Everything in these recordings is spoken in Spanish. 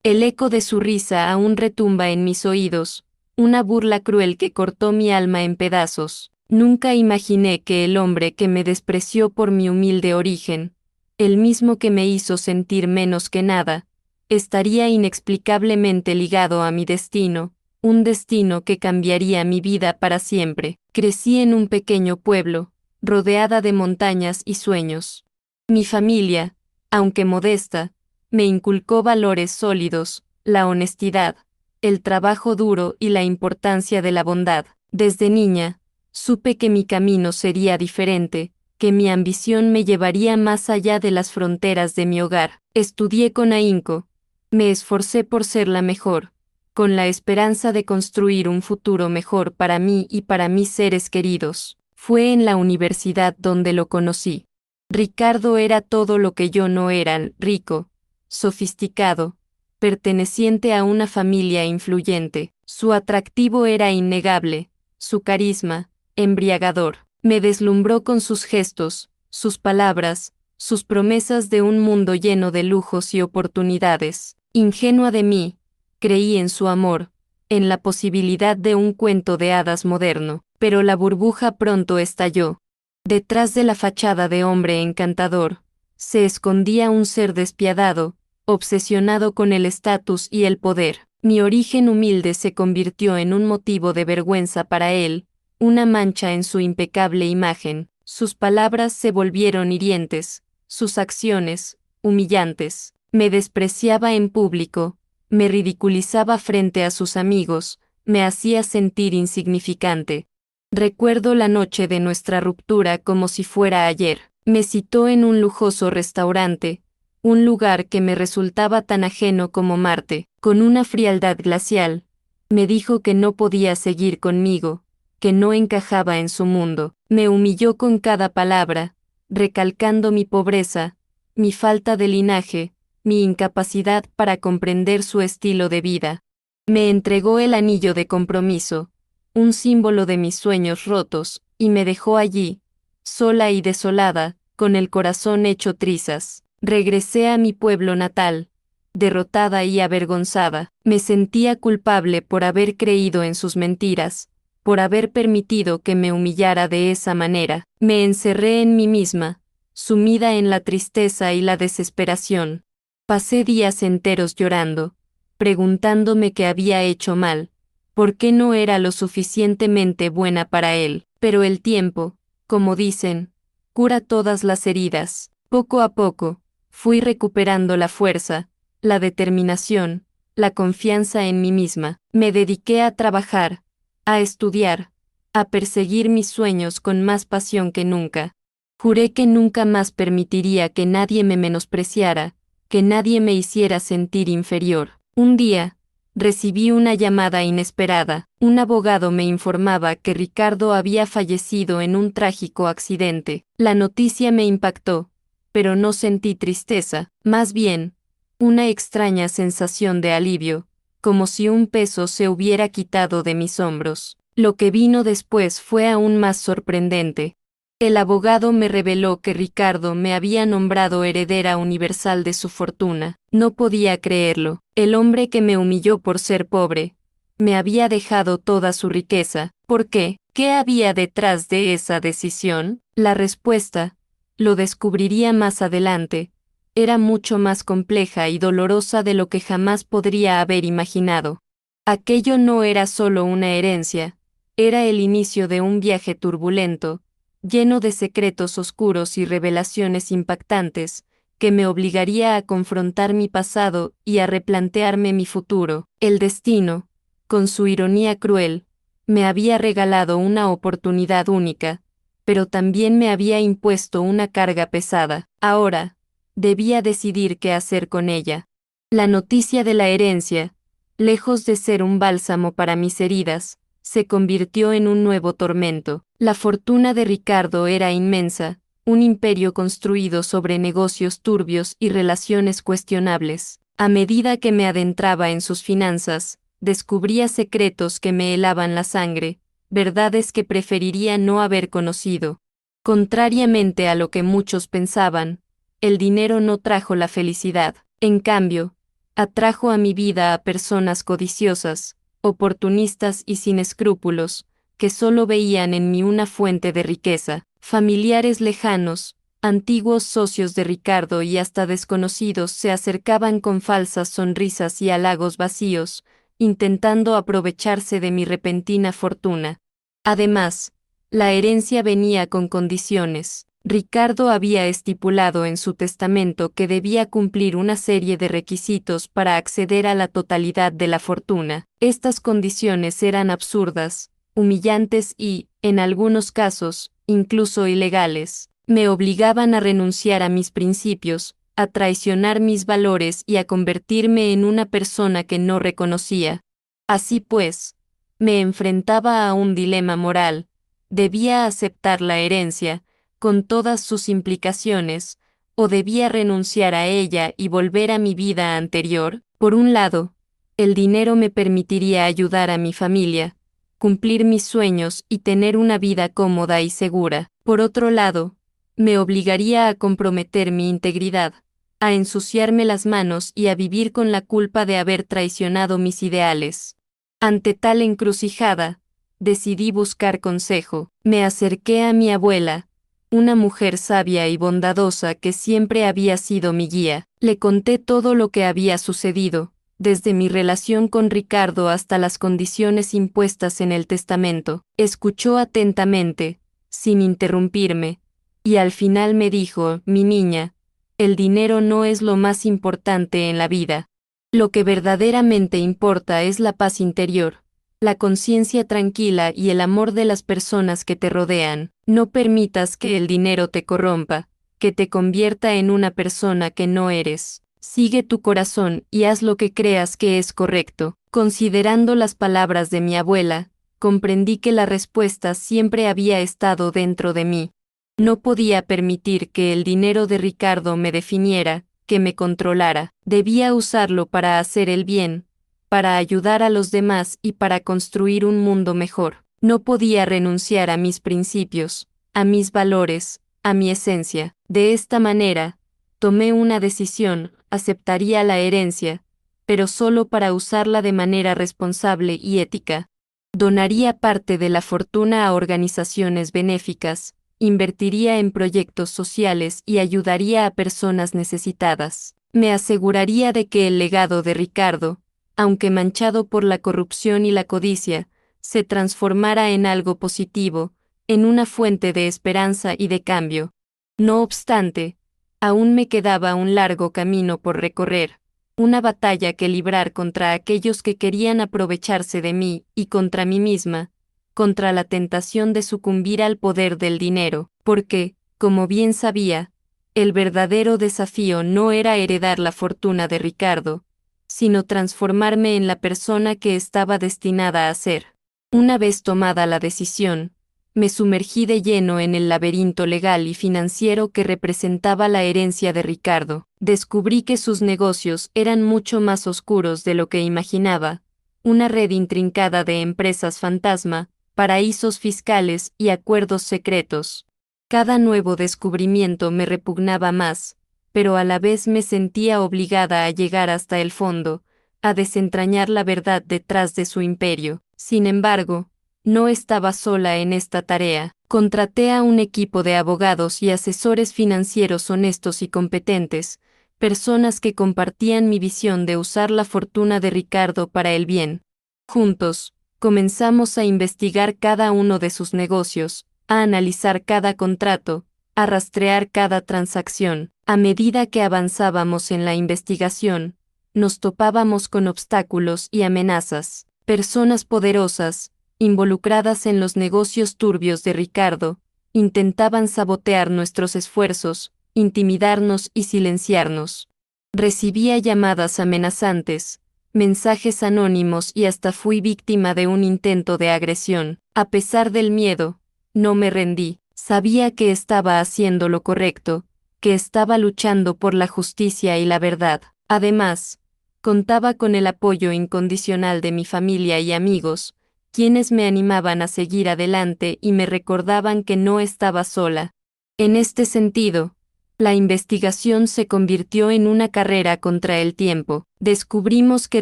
El eco de su risa aún retumba en mis oídos, una burla cruel que cortó mi alma en pedazos. Nunca imaginé que el hombre que me despreció por mi humilde origen, el mismo que me hizo sentir menos que nada, estaría inexplicablemente ligado a mi destino, un destino que cambiaría mi vida para siempre. Crecí en un pequeño pueblo, rodeada de montañas y sueños. Mi familia, aunque modesta, me inculcó valores sólidos, la honestidad, el trabajo duro y la importancia de la bondad. Desde niña, supe que mi camino sería diferente, que mi ambición me llevaría más allá de las fronteras de mi hogar. Estudié con ahínco, me esforcé por ser la mejor, con la esperanza de construir un futuro mejor para mí y para mis seres queridos. Fue en la universidad donde lo conocí. Ricardo era todo lo que yo no era: rico, sofisticado, perteneciente a una familia influyente. Su atractivo era innegable, su carisma, embriagador. Me deslumbró con sus gestos, sus palabras, sus promesas de un mundo lleno de lujos y oportunidades. Ingenua de mí, creí en su amor, en la posibilidad de un cuento de hadas moderno, pero la burbuja pronto estalló. Detrás de la fachada de hombre encantador, se escondía un ser despiadado, obsesionado con el estatus y el poder. Mi origen humilde se convirtió en un motivo de vergüenza para él, una mancha en su impecable imagen. Sus palabras se volvieron hirientes, sus acciones, humillantes. Me despreciaba en público, me ridiculizaba frente a sus amigos, me hacía sentir insignificante. Recuerdo la noche de nuestra ruptura como si fuera ayer. Me citó en un lujoso restaurante, un lugar que me resultaba tan ajeno como Marte. Con una frialdad glacial, me dijo que no podía seguir conmigo, que no encajaba en su mundo. Me humilló con cada palabra, recalcando mi pobreza, mi falta de linaje, mi incapacidad para comprender su estilo de vida. Me entregó el anillo de compromiso, un símbolo de mis sueños rotos, y me dejó allí, sola y desolada, con el corazón hecho trizas. Regresé a mi pueblo natal, derrotada y avergonzada. Me sentía culpable por haber creído en sus mentiras, por haber permitido que me humillara de esa manera. Me encerré en mí misma, sumida en la tristeza y la desesperación. Pasé días enteros llorando, preguntándome qué había hecho mal, por qué no era lo suficientemente buena para él. Pero el tiempo, como dicen, cura todas las heridas. Poco a poco, fui recuperando la fuerza, la determinación, la confianza en mí misma. Me dediqué a trabajar, a estudiar, a perseguir mis sueños con más pasión que nunca. Juré que nunca más permitiría que nadie me menospreciara, que nadie me hiciera sentir inferior. Un día, recibí una llamada inesperada. Un abogado me informaba que Ricardo había fallecido en un trágico accidente. La noticia me impactó, pero no sentí tristeza, más bien, una extraña sensación de alivio, como si un peso se hubiera quitado de mis hombros. Lo que vino después fue aún más sorprendente. El abogado me reveló que Ricardo me había nombrado heredera universal de su fortuna. No podía creerlo. El hombre que me humilló por ser pobre, me había dejado toda su riqueza. ¿Por qué? ¿Qué había detrás de esa decisión? La respuesta, lo descubriría más adelante, era mucho más compleja y dolorosa de lo que jamás podría haber imaginado. Aquello no era solo una herencia, era el inicio de un viaje turbulento, lleno de secretos oscuros y revelaciones impactantes, que me obligaría a confrontar mi pasado y a replantearme mi futuro. El destino, con su ironía cruel, me había regalado una oportunidad única, pero también me había impuesto una carga pesada. Ahora, debía decidir qué hacer con ella. La noticia de la herencia, lejos de ser un bálsamo para mis heridas, se convirtió en un nuevo tormento. La fortuna de Ricardo era inmensa, un imperio construido sobre negocios turbios y relaciones cuestionables. A medida que me adentraba en sus finanzas, descubría secretos que me helaban la sangre, verdades que preferiría no haber conocido. Contrariamente a lo que muchos pensaban, el dinero no trajo la felicidad. En cambio, Atrajo a mi vida a personas codiciosas, oportunistas y sin escrúpulos, que solo veían en mí una fuente de riqueza. Familiares lejanos, antiguos socios de Ricardo y hasta desconocidos se acercaban con falsas sonrisas y halagos vacíos, intentando aprovecharse de mi repentina fortuna. Además, la herencia venía con condiciones. Ricardo había estipulado en su testamento que debía cumplir una serie de requisitos para acceder a la totalidad de la fortuna. Estas condiciones eran absurdas, humillantes y, en algunos casos, incluso ilegales. Me obligaban a renunciar a mis principios, a traicionar mis valores y a convertirme en una persona que no reconocía. Así pues, me enfrentaba a un dilema moral. Debía aceptar la herencia, con todas sus implicaciones, o debía renunciar a ella y volver a mi vida anterior. Por un lado, el dinero me permitiría ayudar a mi familia, cumplir mis sueños y tener una vida cómoda y segura. Por otro lado, me obligaría a comprometer mi integridad, a ensuciarme las manos y a vivir con la culpa de haber traicionado mis ideales. Ante tal encrucijada, decidí buscar consejo. Me acerqué a mi abuela, una mujer sabia y bondadosa que siempre había sido mi guía. Le conté todo lo que había sucedido, desde mi relación con Ricardo hasta las condiciones impuestas en el testamento. Escuchó atentamente, sin interrumpirme, y al final me dijo: mi niña, el dinero no es lo más importante en la vida. Lo que verdaderamente importa es la paz interior, la conciencia tranquila y el amor de las personas que te rodean. No permitas que el dinero te corrompa, que te convierta en una persona que no eres. Sigue tu corazón y haz lo que creas que es correcto. Considerando las palabras de mi abuela, comprendí que la respuesta siempre había estado dentro de mí. No podía permitir que el dinero de Ricardo me definiera, que me controlara. Debía usarlo para hacer el bien, para ayudar a los demás y para construir un mundo mejor. No podía renunciar a mis principios, a mis valores, a mi esencia. De esta manera, tomé una decisión: aceptaría la herencia, pero solo para usarla de manera responsable y ética. Donaría parte de la fortuna a organizaciones benéficas, invertiría en proyectos sociales y ayudaría a personas necesitadas. Me aseguraría de que el legado de Ricardo, aunque manchado por la corrupción y la codicia, se transformara en algo positivo, en una fuente de esperanza y de cambio. No obstante, aún me quedaba un largo camino por recorrer, una batalla que librar contra aquellos que querían aprovecharse de mí y contra mí misma, contra la tentación de sucumbir al poder del dinero, porque, como bien sabía, el verdadero desafío no era heredar la fortuna de Ricardo, sino transformarme en la persona que estaba destinada a ser. Una vez tomada la decisión, me sumergí de lleno en el laberinto legal y financiero que representaba la herencia de Ricardo. Descubrí que sus negocios eran mucho más oscuros de lo que imaginaba, una red intrincada de empresas fantasma, paraísos fiscales y acuerdos secretos. Cada nuevo descubrimiento me repugnaba más, pero a la vez me sentía obligada a llegar hasta el fondo, a desentrañar la verdad detrás de su imperio. Sin embargo, no estaba sola en esta tarea. Contraté a un equipo de abogados y asesores financieros honestos y competentes, personas que compartían mi visión de usar la fortuna de Ricardo para el bien. Juntos, comenzamos a investigar cada uno de sus negocios, a analizar cada contrato, a rastrear cada transacción. A medida que avanzábamos en la investigación, nos topábamos con obstáculos y amenazas. Personas poderosas, involucradas en los negocios turbios de Ricardo, intentaban sabotear nuestros esfuerzos, intimidarnos y silenciarnos. Recibía llamadas amenazantes, mensajes anónimos y hasta fui víctima de un intento de agresión. A pesar del miedo, no me rendí. Sabía que estaba haciendo lo correcto, que estaba luchando por la justicia y la verdad. Además, contaba con el apoyo incondicional de mi familia y amigos, quienes me animaban a seguir adelante y me recordaban que no estaba sola. En este sentido, La investigación se convirtió en una carrera contra el tiempo. Descubrimos que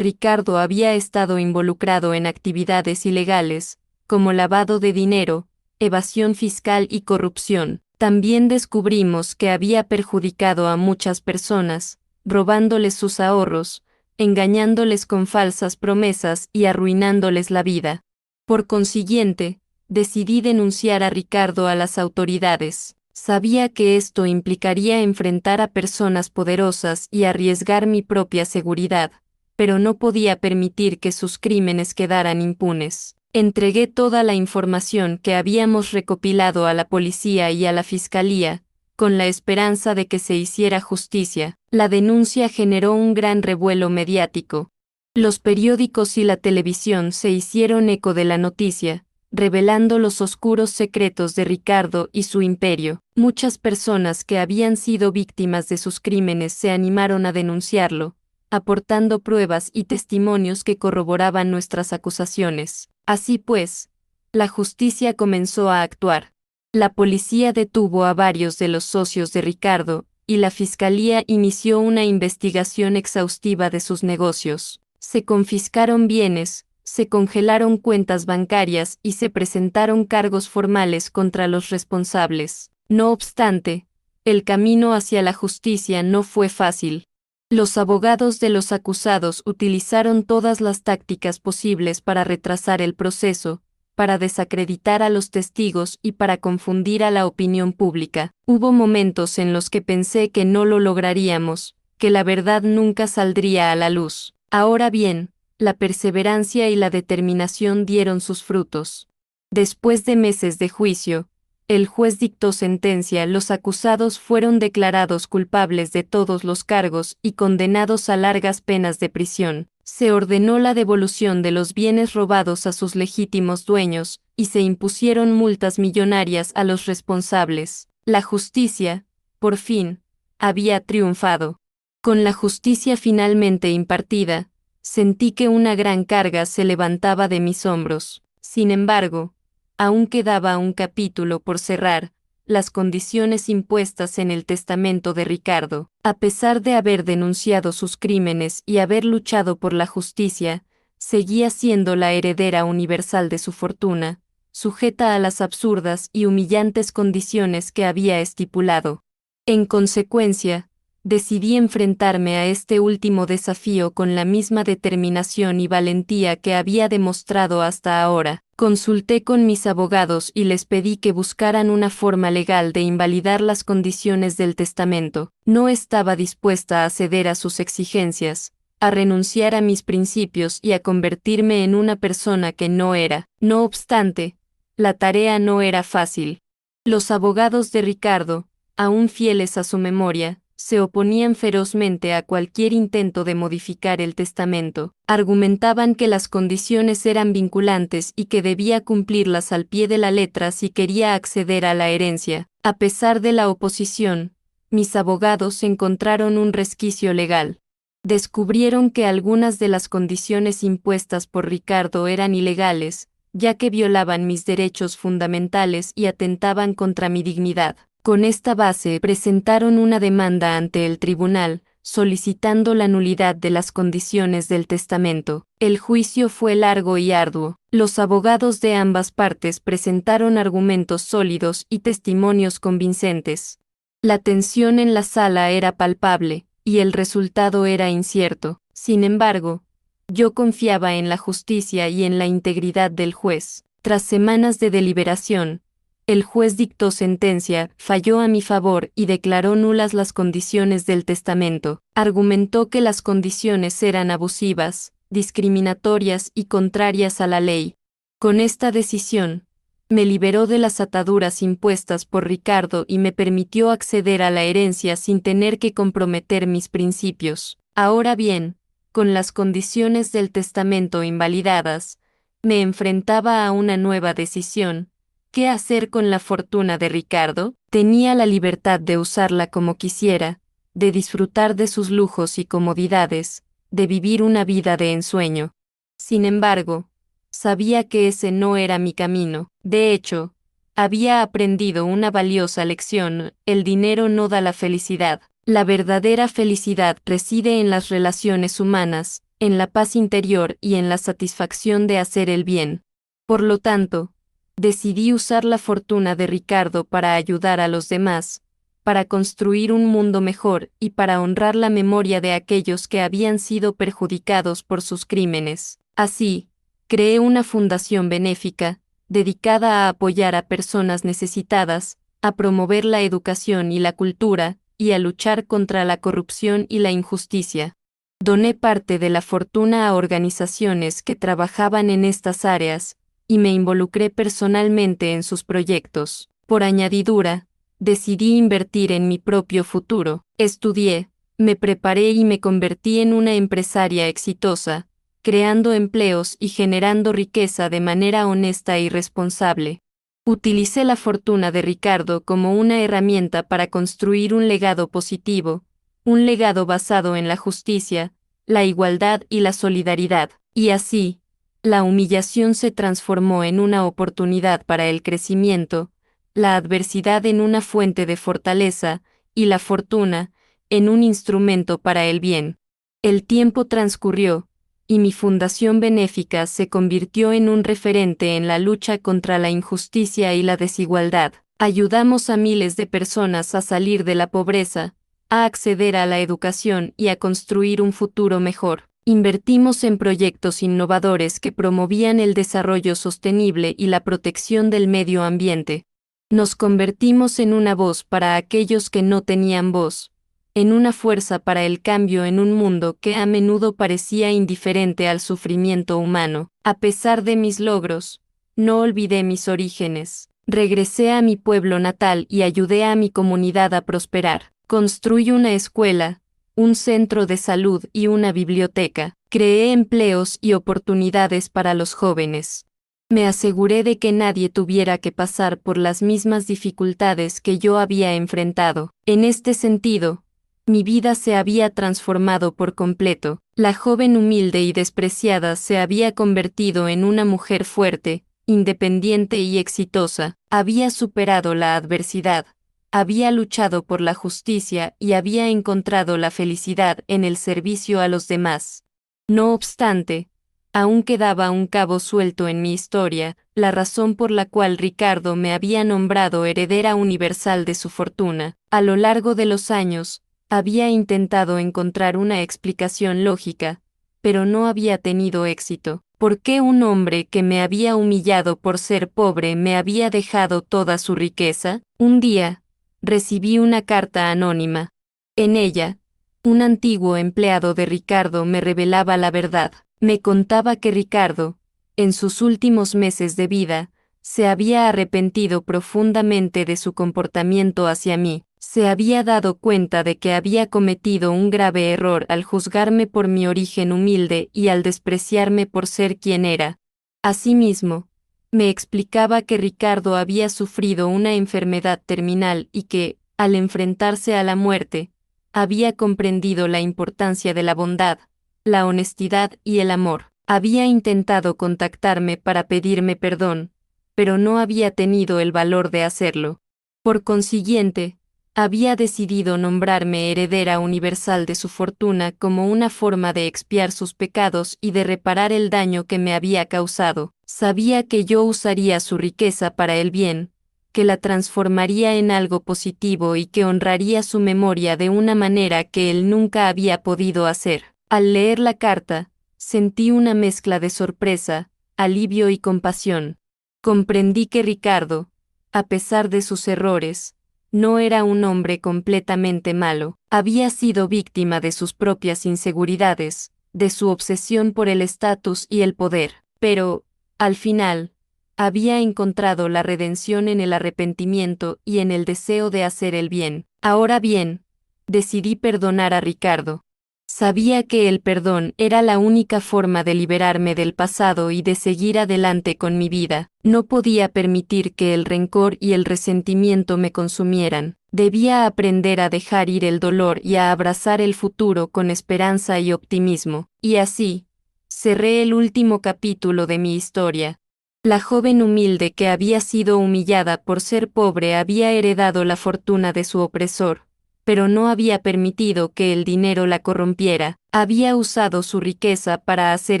Ricardo había estado involucrado en actividades ilegales, como lavado de dinero, evasión fiscal y corrupción. También descubrimos que había perjudicado a muchas personas, robándoles sus ahorros, engañándoles con falsas promesas y arruinándoles la vida. Por consiguiente, decidí denunciar a Ricardo a las autoridades. Sabía que esto implicaría enfrentar a personas poderosas y arriesgar mi propia seguridad, pero no podía permitir que sus crímenes quedaran impunes. Entregué toda la información que habíamos recopilado a la policía y a la fiscalía, con la esperanza de que se hiciera justicia. La denuncia generó un gran revuelo mediático. Los periódicos y la televisión se hicieron eco de la noticia, revelando los oscuros secretos de Ricardo y su imperio. Muchas personas que habían sido víctimas de sus crímenes se animaron a denunciarlo, aportando pruebas y testimonios que corroboraban nuestras acusaciones. Así pues, la justicia comenzó a actuar. La policía detuvo a varios de los socios de Ricardo, y la fiscalía inició una investigación exhaustiva de sus negocios. Se confiscaron bienes, se congelaron cuentas bancarias y se presentaron cargos formales contra los responsables. No obstante, el camino hacia la justicia no fue fácil. Los abogados de los acusados utilizaron todas las tácticas posibles para retrasar el proceso, para desacreditar a los testigos y para confundir a la opinión pública. Hubo momentos en los que pensé que no lo lograríamos, que la verdad nunca saldría a la luz. Ahora bien, la perseverancia y la determinación dieron sus frutos. Después de meses de juicio, el juez dictó sentencia. Los acusados fueron declarados culpables de todos los cargos y condenados a largas penas de prisión. Se ordenó la devolución de los bienes robados a sus legítimos dueños, y se impusieron multas millonarias a los responsables. La justicia, por fin, había triunfado. Con la justicia finalmente impartida, sentí que una gran carga se levantaba de mis hombros. Sin embargo, aún quedaba un capítulo por cerrar: las condiciones impuestas en el testamento de Ricardo. A pesar de haber denunciado sus crímenes y haber luchado por la justicia, seguía siendo la heredera universal de su fortuna, sujeta a las absurdas y humillantes condiciones que había estipulado. En consecuencia, decidí enfrentarme a este último desafío con la misma determinación y valentía que había demostrado hasta ahora. Consulté con mis abogados y les pedí que buscaran una forma legal de invalidar las condiciones del testamento. No estaba dispuesta a ceder a sus exigencias, a renunciar a mis principios y a convertirme en una persona que no era. No obstante, la tarea no era fácil. Los abogados de Ricardo, aún fieles a su memoria, se oponían ferozmente a cualquier intento de modificar el testamento. Argumentaban que las condiciones eran vinculantes y que debía cumplirlas al pie de la letra si quería acceder a la herencia. A pesar de la oposición, mis abogados encontraron un resquicio legal. Descubrieron que algunas de las condiciones impuestas por Ricardo eran ilegales, ya que violaban mis derechos fundamentales y atentaban contra mi dignidad. Con esta base presentaron una demanda ante el tribunal, solicitando la nulidad de las condiciones del testamento. El juicio fue largo y arduo. Los abogados de ambas partes presentaron argumentos sólidos y testimonios convincentes. La tensión en la sala era palpable, y el resultado era incierto. Sin embargo, yo confiaba en la justicia y en la integridad del juez. Tras semanas de deliberación, el juez dictó sentencia, falló a mi favor y declaró nulas las condiciones del testamento. Argumentó que las condiciones eran abusivas, discriminatorias y contrarias a la ley. Con esta decisión, me liberó de las ataduras impuestas por Ricardo y me permitió acceder a la herencia sin tener que comprometer mis principios. Ahora bien, con las condiciones del testamento invalidadas, me enfrentaba a una nueva decisión. ¿Qué hacer con la fortuna de Ricardo? Tenía la libertad de usarla como quisiera, de disfrutar de sus lujos y comodidades, de vivir una vida de ensueño. Sin embargo, sabía que ese no era mi camino. De hecho, había aprendido una valiosa lección: el dinero no da la felicidad. La verdadera felicidad reside en las relaciones humanas, en la paz interior y en la satisfacción de hacer el bien. Por lo tanto, decidí usar la fortuna de Ricardo para ayudar a los demás, para construir un mundo mejor y para honrar la memoria de aquellos que habían sido perjudicados por sus crímenes. Así, creé una fundación benéfica, dedicada a apoyar a personas necesitadas, a promover la educación y la cultura, y a luchar contra la corrupción y la injusticia. Doné parte de la fortuna a organizaciones que trabajaban en estas áreas, y me involucré personalmente en sus proyectos. Por añadidura, decidí invertir en mi propio futuro. Estudié, me preparé y me convertí en una empresaria exitosa, creando empleos y generando riqueza de manera honesta y responsable. Utilicé la fortuna de Ricardo como una herramienta para construir un legado positivo, un legado basado en la justicia, la igualdad y la solidaridad, y así, la humillación se transformó en una oportunidad para el crecimiento, la adversidad en una fuente de fortaleza, y la fortuna, en un instrumento para el bien. El tiempo transcurrió, y mi fundación benéfica se convirtió en un referente en la lucha contra la injusticia y la desigualdad. Ayudamos a miles de personas a salir de la pobreza, a acceder a la educación y a construir un futuro mejor. Invertimos en proyectos innovadores que promovían el desarrollo sostenible y la protección del medio ambiente. Nos convertimos en una voz para aquellos que no tenían voz, en una fuerza para el cambio en un mundo que a menudo parecía indiferente al sufrimiento humano. A pesar de mis logros, no olvidé mis orígenes. Regresé a mi pueblo natal y ayudé a mi comunidad a prosperar. Construí una escuela, un centro de salud y una biblioteca. Creé empleos y oportunidades para los jóvenes. Me aseguré de que nadie tuviera que pasar por las mismas dificultades que yo había enfrentado. En este sentido, mi vida se había transformado por completo. La joven humilde y despreciada se había convertido en una mujer fuerte, independiente y exitosa. Había superado la adversidad, había luchado por la justicia y había encontrado la felicidad en el servicio a los demás. No obstante, aún quedaba un cabo suelto en mi historia, la razón por la cual Ricardo me había nombrado heredera universal de su fortuna. A lo largo de los años, había intentado encontrar una explicación lógica, pero no había tenido éxito. ¿Por qué un hombre que me había humillado por ser pobre me había dejado toda su riqueza? Un día, recibí una carta anónima. En ella, un antiguo empleado de Ricardo me revelaba la verdad. Me contaba que Ricardo, en sus últimos meses de vida, se había arrepentido profundamente de su comportamiento hacia mí. Se había dado cuenta de que había cometido un grave error al juzgarme por mi origen humilde y al despreciarme por ser quien era. Asimismo, me explicaba que Ricardo había sufrido una enfermedad terminal y que, al enfrentarse a la muerte, había comprendido la importancia de la bondad, la honestidad y el amor. Había intentado contactarme para pedirme perdón, pero no había tenido el valor de hacerlo. Por consiguiente, había decidido nombrarme heredera universal de su fortuna como una forma de expiar sus pecados y de reparar el daño que me había causado. Sabía que yo usaría su riqueza para el bien, que la transformaría en algo positivo y que honraría su memoria de una manera que él nunca había podido hacer. Al leer la carta, sentí una mezcla de sorpresa, alivio y compasión. Comprendí que Ricardo, a pesar de sus errores, no era un hombre completamente malo. Había sido víctima de sus propias inseguridades, de su obsesión por el estatus y el poder, pero, al final, había encontrado la redención en el arrepentimiento y en el deseo de hacer el bien. Ahora bien, decidí perdonar a Ricardo. Sabía que el perdón era la única forma de liberarme del pasado y de seguir adelante con mi vida. No podía permitir que el rencor y el resentimiento me consumieran. Debía aprender a dejar ir el dolor y a abrazar el futuro con esperanza y optimismo. Y así, cerré el último capítulo de mi historia. La joven humilde que había sido humillada por ser pobre había heredado la fortuna de su opresor, pero no había permitido que el dinero la corrompiera, había usado su riqueza para hacer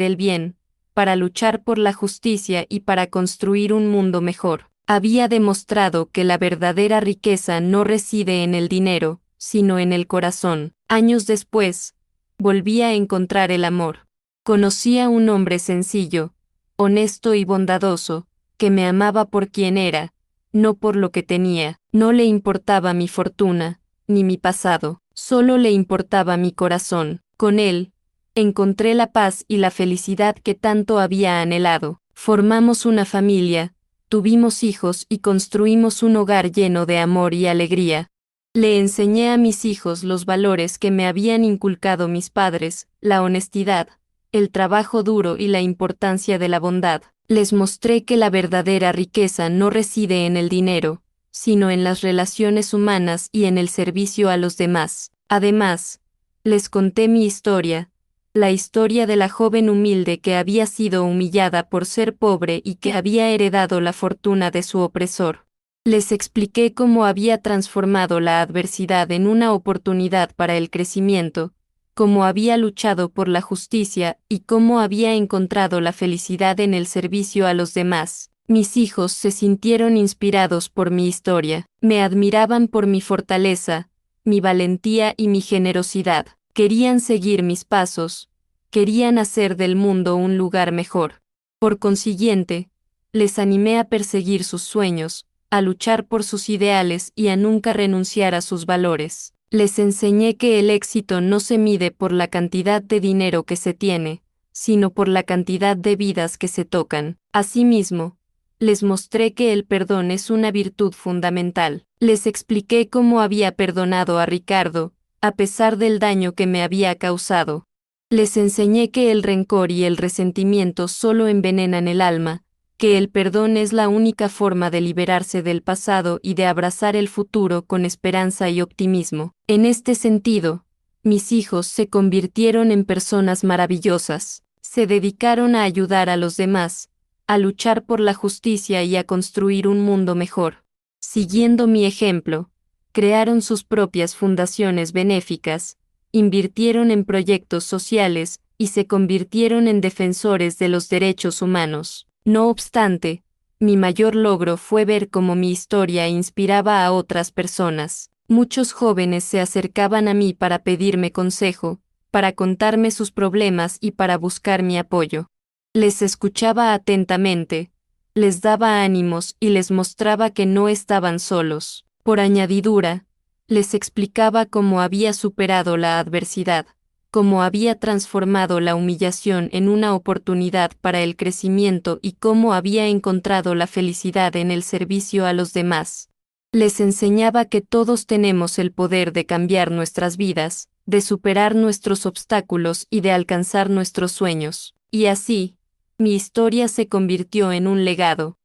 el bien, para luchar por la justicia y para construir un mundo mejor. Había demostrado que la verdadera riqueza no reside en el dinero, sino en el corazón. Años después, volví a encontrar el amor. Conocí a un hombre sencillo, honesto y bondadoso, que me amaba por quien era, no por lo que tenía. No le importaba mi fortuna, ni mi pasado, solo le importaba mi corazón. Con él, encontré la paz y la felicidad que tanto había anhelado. Formamos una familia, tuvimos hijos y construimos un hogar lleno de amor y alegría. Le enseñé a mis hijos los valores que me habían inculcado mis padres, la honestidad, el trabajo duro y la importancia de la bondad. Les mostré que la verdadera riqueza no reside en el dinero, sino en las relaciones humanas y en el servicio a los demás. Además, les conté mi historia, la historia de la joven humilde que había sido humillada por ser pobre y que había heredado la fortuna de su opresor. Les expliqué cómo había transformado la adversidad en una oportunidad para el crecimiento, cómo había luchado por la justicia y cómo había encontrado la felicidad en el servicio a los demás. Mis hijos se sintieron inspirados por mi historia, me admiraban por mi fortaleza, mi valentía y mi generosidad. Querían seguir mis pasos, querían hacer del mundo un lugar mejor. Por consiguiente, les animé a perseguir sus sueños, a luchar por sus ideales y a nunca renunciar a sus valores. Les enseñé que el éxito no se mide por la cantidad de dinero que se tiene, sino por la cantidad de vidas que se tocan. Asimismo, les mostré que el perdón es una virtud fundamental. Les expliqué cómo había perdonado a Ricardo, a pesar del daño que me había causado. Les enseñé que el rencor y el resentimiento solo envenenan el alma, que el perdón es la única forma de liberarse del pasado y de abrazar el futuro con esperanza y optimismo. En este sentido, mis hijos se convirtieron en personas maravillosas, se dedicaron a ayudar a los demás, a luchar por la justicia y a construir un mundo mejor. Siguiendo mi ejemplo, crearon sus propias fundaciones benéficas, invirtieron en proyectos sociales y se convirtieron en defensores de los derechos humanos. No obstante, mi mayor logro fue ver cómo mi historia inspiraba a otras personas. Muchos jóvenes se acercaban a mí para pedirme consejo, para contarme sus problemas y para buscar mi apoyo. Les escuchaba atentamente, les daba ánimos y les mostraba que no estaban solos. Por añadidura, les explicaba cómo había superado la adversidad, cómo había transformado la humillación en una oportunidad para el crecimiento y cómo había encontrado la felicidad en el servicio a los demás. Les enseñaba que todos tenemos el poder de cambiar nuestras vidas, de superar nuestros obstáculos y de alcanzar nuestros sueños. Y así, mi historia se convirtió en un legado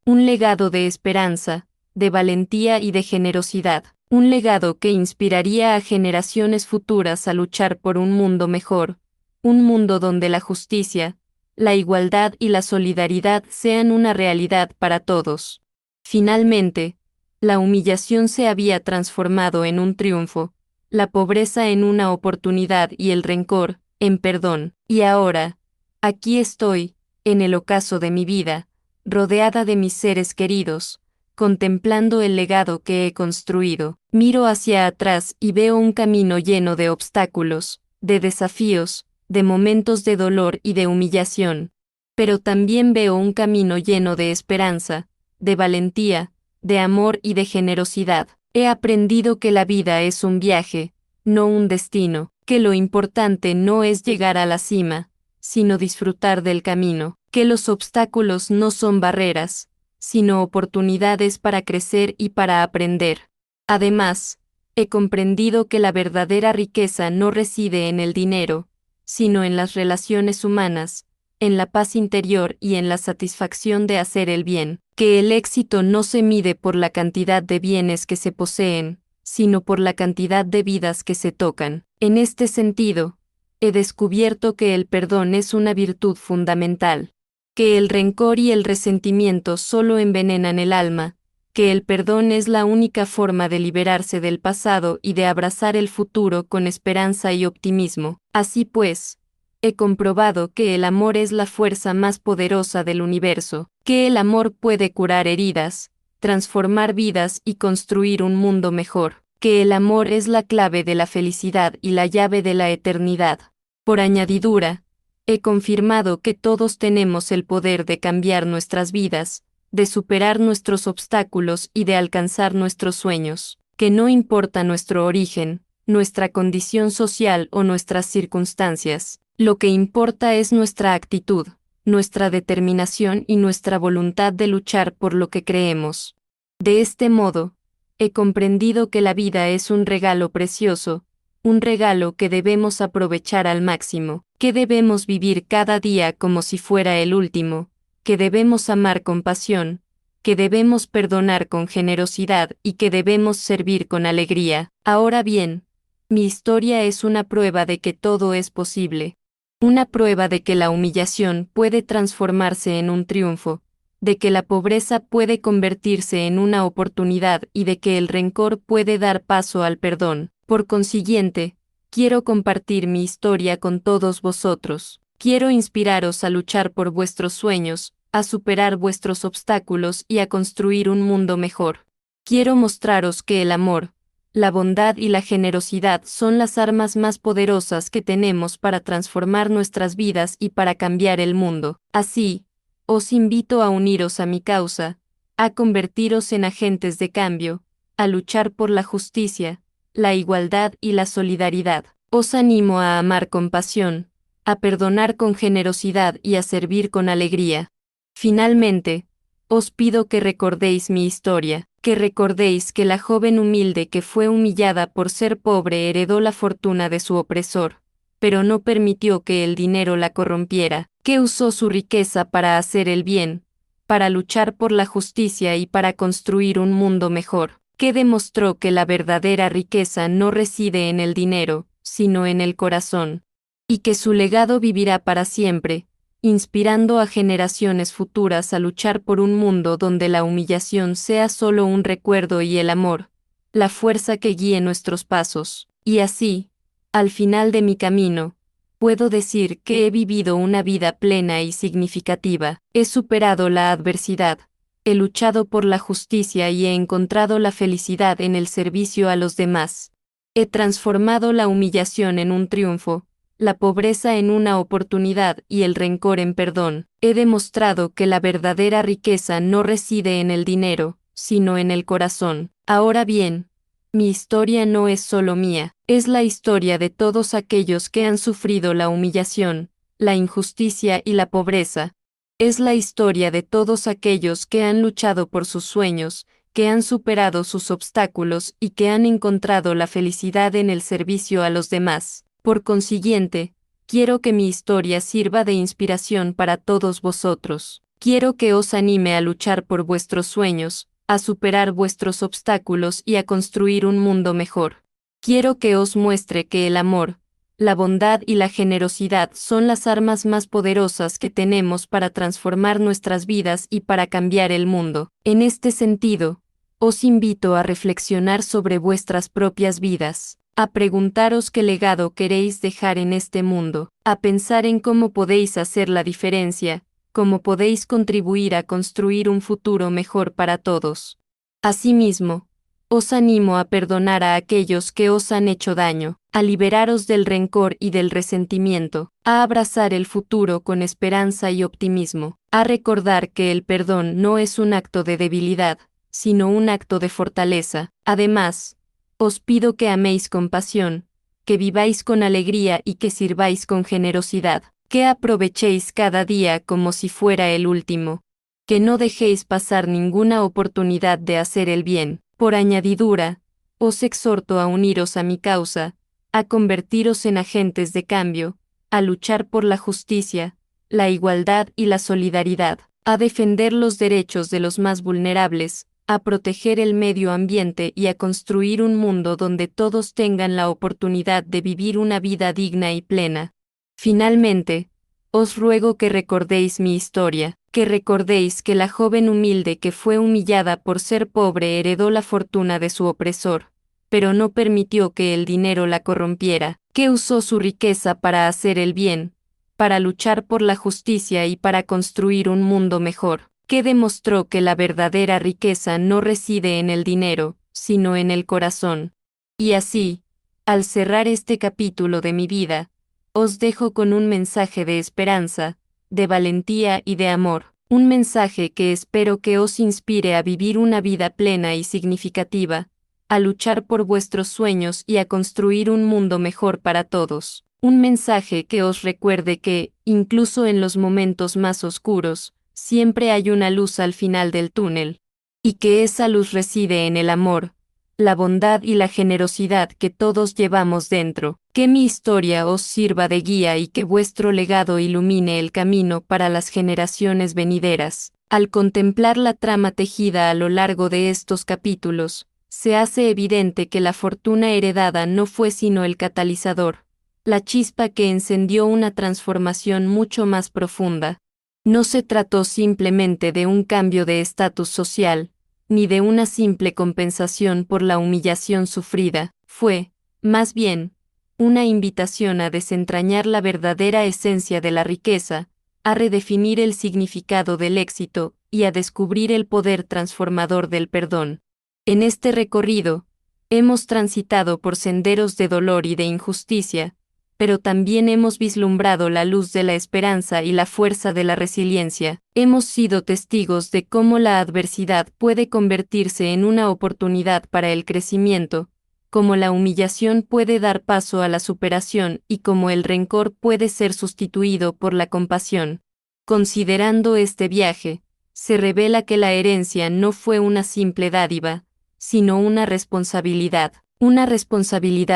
de esperanza, de valentía y de generosidad. Un legado que inspiraría a generaciones futuras a luchar por un mundo mejor, un mundo donde la justicia, la igualdad y la solidaridad sean una realidad para todos. Finalmente, la humillación se había transformado en un triunfo, la pobreza en una oportunidad y el rencor, en perdón. Y ahora, aquí estoy, en el ocaso de mi vida, rodeada de mis seres queridos, contemplando el legado que he construido. Miro hacia atrás y veo un camino lleno de obstáculos, de desafíos, de momentos de dolor y de humillación. Pero también veo un camino lleno de esperanza, de valentía, de amor y de generosidad. He aprendido que la vida es un viaje, no un destino, que lo importante no es llegar a la cima, sino disfrutar del camino, que los obstáculos no son barreras, sino oportunidades para crecer y para aprender. Además, he comprendido que la verdadera riqueza no reside en el dinero, sino en las relaciones humanas, en la paz interior y en la satisfacción de hacer el bien, que el éxito no se mide por la cantidad de bienes que se poseen, sino por la cantidad de vidas que se tocan. En este sentido, he descubierto que el perdón es una virtud fundamental. que el rencor y el resentimiento solo envenenan el alma, que el perdón es la única forma de liberarse del pasado y de abrazar el futuro con esperanza y optimismo. Así pues, he comprobado que el amor es la fuerza más poderosa del universo, que el amor puede curar heridas, transformar vidas y construir un mundo mejor, que el amor es la clave de la felicidad y la llave de la eternidad. Por añadidura, he confirmado que todos tenemos el poder de cambiar nuestras vidas, de superar nuestros obstáculos y de alcanzar nuestros sueños, que no importa nuestro origen, nuestra condición social o nuestras circunstancias, lo que importa es nuestra actitud, nuestra determinación y nuestra voluntad de luchar por lo que creemos. De este modo, he comprendido que la vida es un regalo precioso, un regalo que debemos aprovechar al máximo, que debemos vivir cada día como si fuera el último, que debemos amar con pasión, que debemos perdonar con generosidad y que debemos servir con alegría. Ahora bien, mi historia es una prueba de que todo es posible, una prueba de que la humillación puede transformarse en un triunfo, de que la pobreza puede convertirse en una oportunidad y de que el rencor puede dar paso al perdón. Por consiguiente, quiero compartir mi historia con todos vosotros. Quiero inspiraros a luchar por vuestros sueños, a superar vuestros obstáculos y a construir un mundo mejor. Quiero mostraros que el amor, la bondad y la generosidad son las armas más poderosas que tenemos para transformar nuestras vidas y para cambiar el mundo. Así, os invito a uniros a mi causa, a convertiros en agentes de cambio, a luchar por la justicia, la igualdad y la solidaridad. Os animo a amar con pasión, a perdonar con generosidad y a servir con alegría. Finalmente, os pido que recordéis mi historia, que recordéis que la joven humilde que fue humillada por ser pobre heredó la fortuna de su opresor, pero no permitió que el dinero la corrompiera, que usó su riqueza para hacer el bien, para luchar por la justicia y para construir un mundo mejor, que demostró que la verdadera riqueza no reside en el dinero, sino en el corazón, y que su legado vivirá para siempre, inspirando a generaciones futuras a luchar por un mundo donde la humillación sea solo un recuerdo y el amor, la fuerza que guíe nuestros pasos. Y así, al final de mi camino, puedo decir que he vivido una vida plena y significativa, he superado la adversidad, he luchado por la justicia y he encontrado la felicidad en el servicio a los demás. He transformado la humillación en un triunfo, la pobreza en una oportunidad y el rencor en perdón. He demostrado que la verdadera riqueza no reside en el dinero, sino en el corazón. Ahora bien, mi historia no es solo mía, es la historia de todos aquellos que han sufrido la humillación, la injusticia y la pobreza. Es la historia de todos aquellos que han luchado por sus sueños, que han superado sus obstáculos y que han encontrado la felicidad en el servicio a los demás. Por consiguiente, quiero que mi historia sirva de inspiración para todos vosotros. Quiero que os anime a luchar por vuestros sueños, a superar vuestros obstáculos y a construir un mundo mejor. Quiero que os muestre que el amor, la bondad y la generosidad son las armas más poderosas que tenemos para transformar nuestras vidas y para cambiar el mundo. En este sentido, os invito a reflexionar sobre vuestras propias vidas, a preguntaros qué legado queréis dejar en este mundo, a pensar en cómo podéis hacer la diferencia, cómo podéis contribuir a construir un futuro mejor para todos. Asimismo, os animo a perdonar a aquellos que os han hecho daño, a liberaros del rencor y del resentimiento, a abrazar el futuro con esperanza y optimismo, a recordar que el perdón no es un acto de debilidad, sino un acto de fortaleza. Además, os pido que améis con pasión, que viváis con alegría y que sirváis con generosidad, que aprovechéis cada día como si fuera el último, que no dejéis pasar ninguna oportunidad de hacer el bien. Por añadidura, os exhorto a uniros a mi causa, a convertiros en agentes de cambio, a luchar por la justicia, la igualdad y la solidaridad, a defender los derechos de los más vulnerables, a proteger el medio ambiente y a construir un mundo donde todos tengan la oportunidad de vivir una vida digna y plena. Finalmente, os ruego que recordéis mi historia, que recordéis que la joven humilde que fue humillada por ser pobre heredó la fortuna de su opresor, pero no permitió que el dinero la corrompiera, que usó su riqueza para hacer el bien, para luchar por la justicia y para construir un mundo mejor, que demostró que la verdadera riqueza no reside en el dinero, sino en el corazón. Y así, al cerrar este capítulo de mi vida, os dejo con un mensaje de esperanza, de valentía y de amor, un mensaje que espero que os inspire a vivir una vida plena y significativa, a luchar por vuestros sueños y a construir un mundo mejor para todos. Un mensaje que os recuerde que, incluso en los momentos más oscuros, siempre hay una luz al final del túnel, y que esa luz reside en el amor, la bondad y la generosidad que todos llevamos dentro. Que mi historia os sirva de guía y que vuestro legado ilumine el camino para las generaciones venideras. Al contemplar la trama tejida a lo largo de estos capítulos, se hace evidente que la fortuna heredada no fue sino el catalizador, la chispa que encendió una transformación mucho más profunda. No se trató simplemente de un cambio de estatus social, ni de una simple compensación por la humillación sufrida, fue, más bien, una invitación a desentrañar la verdadera esencia de la riqueza, a redefinir el significado del éxito y a descubrir el poder transformador del perdón. En este recorrido, hemos transitado por senderos de dolor y de injusticia, pero también hemos vislumbrado la luz de la esperanza y la fuerza de la resiliencia. Hemos sido testigos de cómo la adversidad puede convertirse en una oportunidad para el crecimiento, cómo la humillación puede dar paso a la superación y cómo el rencor puede ser sustituido por la compasión. Considerando este viaje, se revela que la herencia no fue una simple dádiva, sino una responsabilidad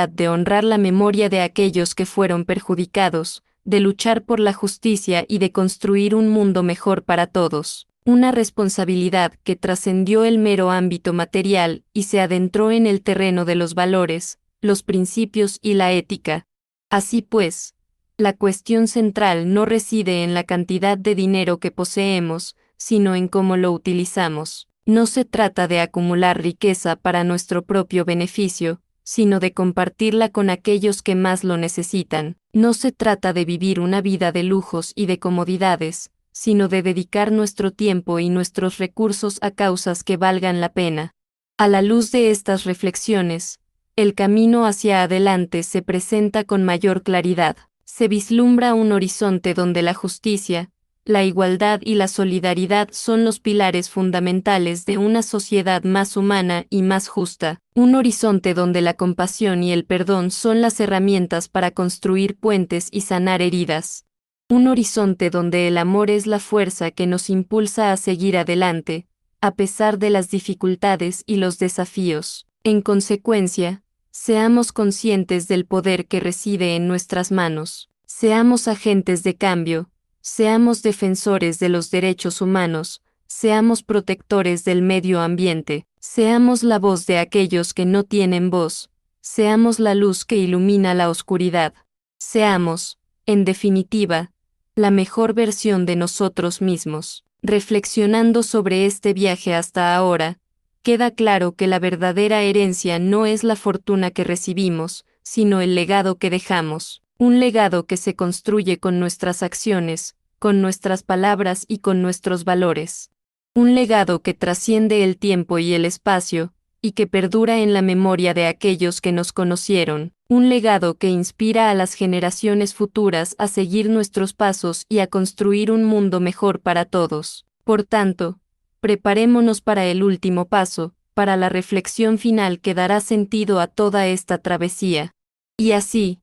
de honrar la memoria de aquellos que fueron perjudicados, de luchar por la justicia y de construir un mundo mejor para todos. Una responsabilidad que trascendió el mero ámbito material y se adentró en el terreno de los valores, los principios y la ética. Así pues, la cuestión central no reside en la cantidad de dinero que poseemos, sino en cómo lo utilizamos. No se trata de acumular riqueza para nuestro propio beneficio, sino de compartirla con aquellos que más lo necesitan. No se trata de vivir una vida de lujos y de comodidades, sino de dedicar nuestro tiempo y nuestros recursos a causas que valgan la pena. A la luz de estas reflexiones, el camino hacia adelante se presenta con mayor claridad. Se vislumbra un horizonte donde la justicia, la igualdad y la solidaridad son los pilares fundamentales de una sociedad más humana y más justa, un horizonte donde la compasión y el perdón son las herramientas para construir puentes y sanar heridas, un horizonte donde el amor es la fuerza que nos impulsa a seguir adelante, a pesar de las dificultades y los desafíos. En consecuencia, seamos conscientes del poder que reside en nuestras manos, seamos agentes de cambio, seamos defensores de los derechos humanos, seamos protectores del medio ambiente, seamos la voz de aquellos que no tienen voz, seamos la luz que ilumina la oscuridad, seamos, en definitiva, la mejor versión de nosotros mismos. Reflexionando sobre este viaje hasta ahora, queda claro que la verdadera herencia no es la fortuna que recibimos, sino el legado que dejamos. Un legado que se construye con nuestras acciones, con nuestras palabras y con nuestros valores. Un legado que trasciende el tiempo y el espacio, y que perdura en la memoria de aquellos que nos conocieron. Un legado que inspira a las generaciones futuras a seguir nuestros pasos y a construir un mundo mejor para todos. Por tanto, preparémonos para el último paso, para la reflexión final que dará sentido a toda esta travesía. Y así,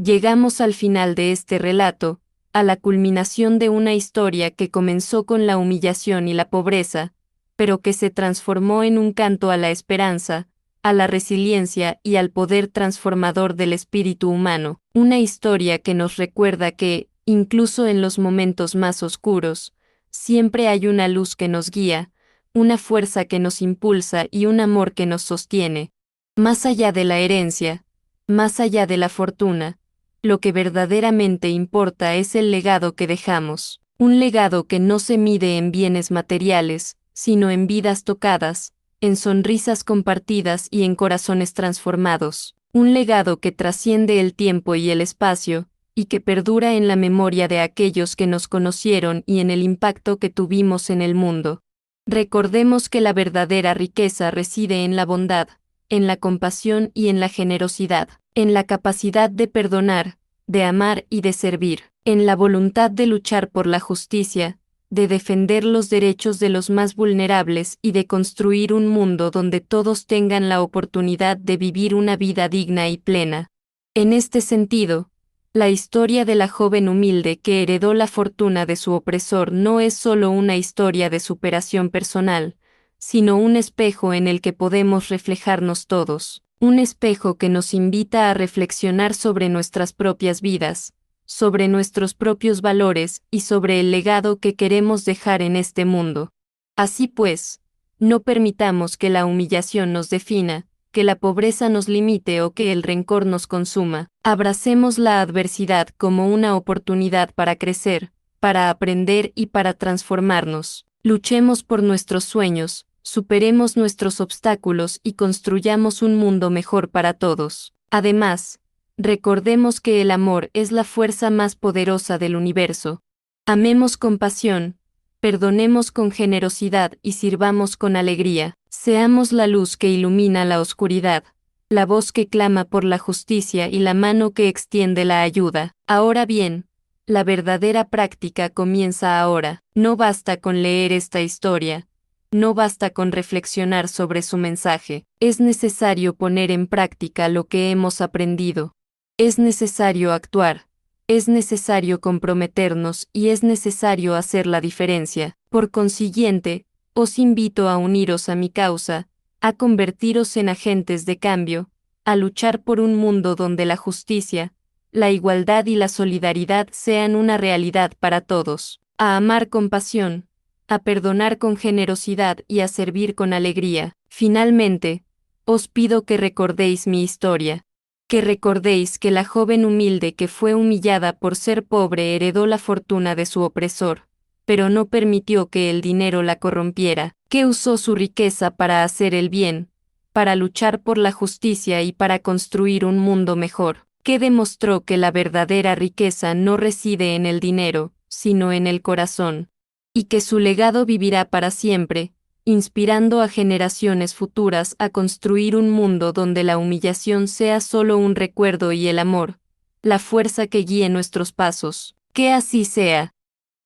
llegamos al final de este relato, a la culminación de una historia que comenzó con la humillación y la pobreza, pero que se transformó en un canto a la esperanza, a la resiliencia y al poder transformador del espíritu humano. Una historia que nos recuerda que, incluso en los momentos más oscuros, siempre hay una luz que nos guía, una fuerza que nos impulsa y un amor que nos sostiene. Más allá de la herencia, más allá de la fortuna, lo que verdaderamente importa es el legado que dejamos. Un legado que no se mide en bienes materiales, sino en vidas tocadas, en sonrisas compartidas y en corazones transformados. Un legado que trasciende el tiempo y el espacio, y que perdura en la memoria de aquellos que nos conocieron y en el impacto que tuvimos en el mundo. Recordemos que la verdadera riqueza reside en la bondad, en la compasión y en la generosidad, en la capacidad de perdonar, de amar y de servir, en la voluntad de luchar por la justicia, de defender los derechos de los más vulnerables y de construir un mundo donde todos tengan la oportunidad de vivir una vida digna y plena. En este sentido, la historia de la joven humilde que heredó la fortuna de su opresor no es solo una historia de superación personal, sino un espejo en el que podemos reflejarnos todos, un espejo que nos invita a reflexionar sobre nuestras propias vidas, sobre nuestros propios valores y sobre el legado que queremos dejar en este mundo. Así pues, no permitamos que la humillación nos defina, que la pobreza nos limite o que el rencor nos consuma. Abracemos la adversidad como una oportunidad para crecer, para aprender y para transformarnos. Luchemos por nuestros sueños, superemos nuestros obstáculos y construyamos un mundo mejor para todos. Además, recordemos que el amor es la fuerza más poderosa del universo. Amemos con pasión, perdonemos con generosidad y sirvamos con alegría. Seamos la luz que ilumina la oscuridad, la voz que clama por la justicia y la mano que extiende la ayuda. Ahora bien, la verdadera práctica comienza ahora. No basta con leer esta historia, no basta con reflexionar sobre su mensaje. Es necesario poner en práctica lo que hemos aprendido. Es necesario actuar. Es necesario comprometernos y es necesario hacer la diferencia. Por consiguiente, os invito a uniros a mi causa, a convertiros en agentes de cambio, a luchar por un mundo donde la justicia, la igualdad y la solidaridad sean una realidad para todos, a amar con pasión, a perdonar con generosidad y a servir con alegría. Finalmente, os pido que recordéis mi historia. Que recordéis que la joven humilde que fue humillada por ser pobre heredó la fortuna de su opresor, pero no permitió que el dinero la corrompiera, que usó su riqueza para hacer el bien, para luchar por la justicia y para construir un mundo mejor, que demostró que la verdadera riqueza no reside en el dinero, sino en el corazón, y que su legado vivirá para siempre, inspirando a generaciones futuras a construir un mundo donde la humillación sea solo un recuerdo y el amor, la fuerza que guíe nuestros pasos. Que así sea.